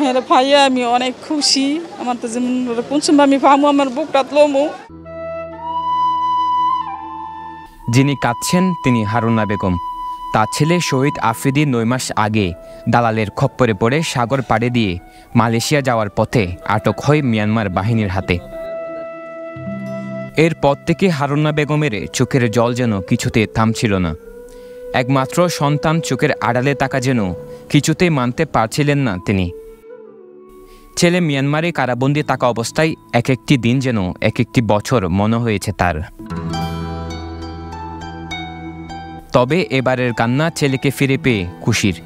হেরে ভাইয়া আমি অনেক খুশি। আমার তো যেমন কোন সময় আমি পাবো আমার বুকটা লমু। যিনি কাঁদছেন তিনি হারুনা বেগম। তার ছেলে শহীদ আফ্রিদি 9 মাস আগে দালালের খপ্পরে পড়ে সাগর পাড়ে দিয়ে মালয়েশিয়া যাওয়ার পথে আটক হয় মিয়ানমার বাহিনীর হাতে। এরপর থেকে হারুনা বেগমের চোখের জল যেন কিছুতে থামছিল না। একমাত্র সন্তান চোখের আড়ালে তাকা যেন কিছুতেই মানতে পারছিলেন না তিনি। ছেলে মিয়ানমারে কারাবন্দী থাকা অবস্থায় এক একটি দিন যেন এক একটি বছর মনে হয়েছে তার। তবে এবারের কান্না ছেলেকে ফিরে পেয়ে খুশির।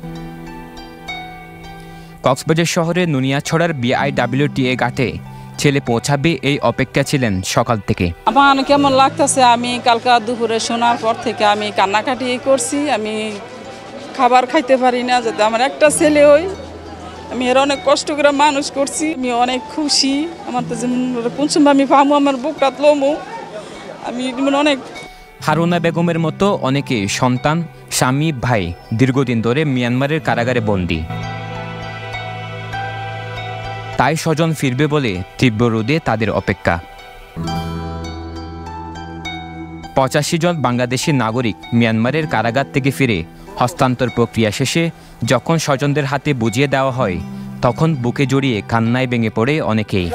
কক্সবাজার শহরের নুনিয়াছড়ার BIWTA ঘাটে ছেলে পৌঁছাবে এই অপেক্ষা ছিলেন সকাল থেকে। আমার কেমন লাগতেছে, আমি কালকা দুপুরে শোনার পর থেকে আমি কান্নাকাটি করছি। আমি খাবার খাইতে পারি না, যাতে আমার একটা ছেলে হই। আমি এর অনেক কষ্ট করে মানুষ করছি। আমি অনেক খুশি। আমার তো যেমন কোন সময় আমি পাবো আমার বুকটা লমু। আমি অনেক। হারুনা বেগমের মতো অনেকে সন্তান, স্বামী, ভাই দীর্ঘদিন ধরে মিয়ানমারের কারাগারে বন্দী। তাই স্বজন ফিরবে বলে তীব্র রোদে তাদের অপেক্ষা। 85 জন বাংলাদেশি নাগরিক মিয়ানমারের কারাগার থেকে ফিরে হস্তান্তর প্রক্রিয়া শেষে যখন স্বজনদের হাতে বুঝিয়ে দেওয়া হয়, তখন বুকে জড়িয়ে কান্নায় ভেঙে পড়ে অনেকেই।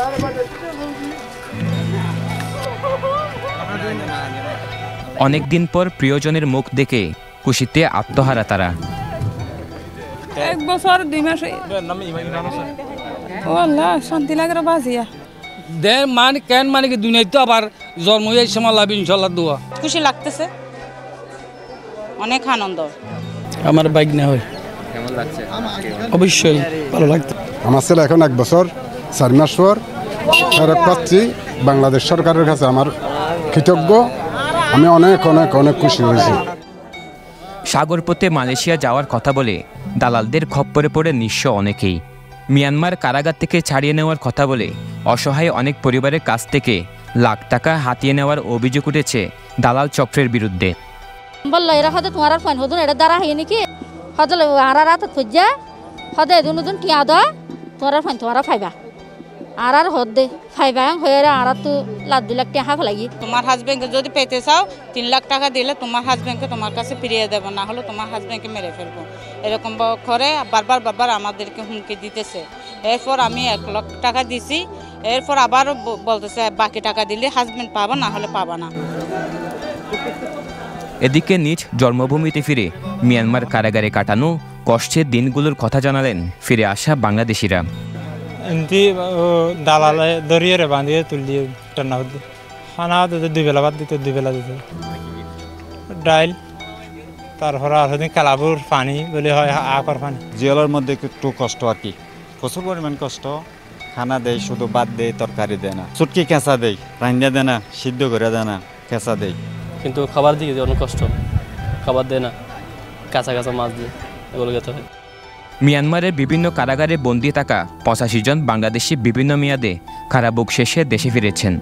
অনেকদিন পর প্রিয়জনের মুখ দেখে খুশিতে আত্মহারা তারা। 1 বছর 2 মাস ওয়াল্লাহ শান্তি লাগে রে বাজিয়া। দেন মানে কেন মানে কি দুনিয়াতে আবার জন্ম হয়ে সময় লাভ ইনশাআল্লাহ দোয়া। খুশি লাগতেছে, অনেক আনন্দ। আমার বাইক না হয় কেমন লাগছে? অবশ্যই ভালো লাগছে। আমার ছেলে এখন 1 বছর 4 মাস পর ফেরত পাচ্ছি। বাংলাদেশ সরকারের কাছে আমার কৃতজ্ঞ। আমি অনেক অনেক অনেক খুশি হয়েছি। সাগরপথে মালয়েশিয়া যাওয়ার কথা বলে দালালদের খপ্পরে পড়ে নিঃস্ব অনেকেই। মিয়ানমার কারাগার থেকে ছাড়িয়ে নেওয়ার কথা বলে অসহায় অনেক পরিবারের কাছ থেকে লাখ টাকা হাতিয়ে নেওয়ার অভিযোগ উঠেছে দালাল চক্রের বিরুদ্ধে। বললো এরা হয়তো তোমার ফাইন হদুন এটা দ্বারা হয় নাকি হয়তো আর রাত খুঁজা হদে দুন টিয়া দ তোমার ফাইন তোমার ফাইবা আর হদে ফাইবা হয়ে আর তো লাখ 2 লাখ টাকা লাগি। তোমার হাজবেন্ডকে যদি পেতে চাও 3 লাখ টাকা দিলে তোমার হাজবেন্ডকে তোমার কাছে ফিরিয়ে দেব, না হলে তোমার হাজবেন্ডকে মেরে ফেলবো। এরকম করে বারবার আমাদেরকে হুমকি দিতেছে। এরপর আমি 1 লাখ টাকা দিছি। এরপর আবার বলতেছে বাকি টাকা দিলে হাজবেন্ড পাবা, না হলে পাবা না। এদিকে নিজ জন্মভূমিতে ফিরে মিয়ানমার কারাগারে কাটানো কষ্টের দিনগুলোর কথা জানালেন ফিরে আসা বাংলাদেশিরা। এমনি দালালে দরিয়ে বাঁধিয়ে তুলিয়ে টানা হতো। খানা দিতে 2 বেলা ভাত দিত, 2 বেলা দিত ডাইল, তারপরে আর কালাবুর পানি বলে হয় আকর পানি। জিয়ালের মধ্যে একটু কষ্ট আর কি, প্রচুর পরিমাণ কষ্ট। খানা দেয় শুধু ভাত দেয়, তরকারি দেয় না। চুটকি কেঁচা দেয়, রান্না দেয় না, সিদ্ধ করে দেয় না, কেঁচা দেয়। কিন্তু খাবার দিকে অনেক কষ্ট, খাবার দেয় না, কাঁচা কাঁচা মাছ দিয়ে এগুলো খেতে হয়। মিয়ানমারের বিভিন্ন কারাগারে বন্দী থাকা 85 জন বাংলাদেশি বিভিন্ন মেয়াদে কারাভোগ শেষে দেশে ফিরেছেন।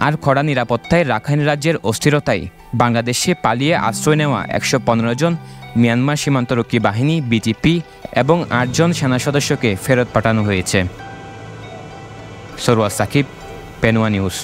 আর কড়া নিরাপত্তায় রাখাইন রাজ্যের অস্থিরতায় বাংলাদেশে পালিয়ে আশ্রয় নেওয়া 115 জন মিয়ানমার সীমান্তরক্ষী বাহিনী BGP এবং 8 জন সেনা সদস্যকে ফেরত পাঠানো হয়েছে। সরওয়ার সাকিব, পেনুয়া নিউজ।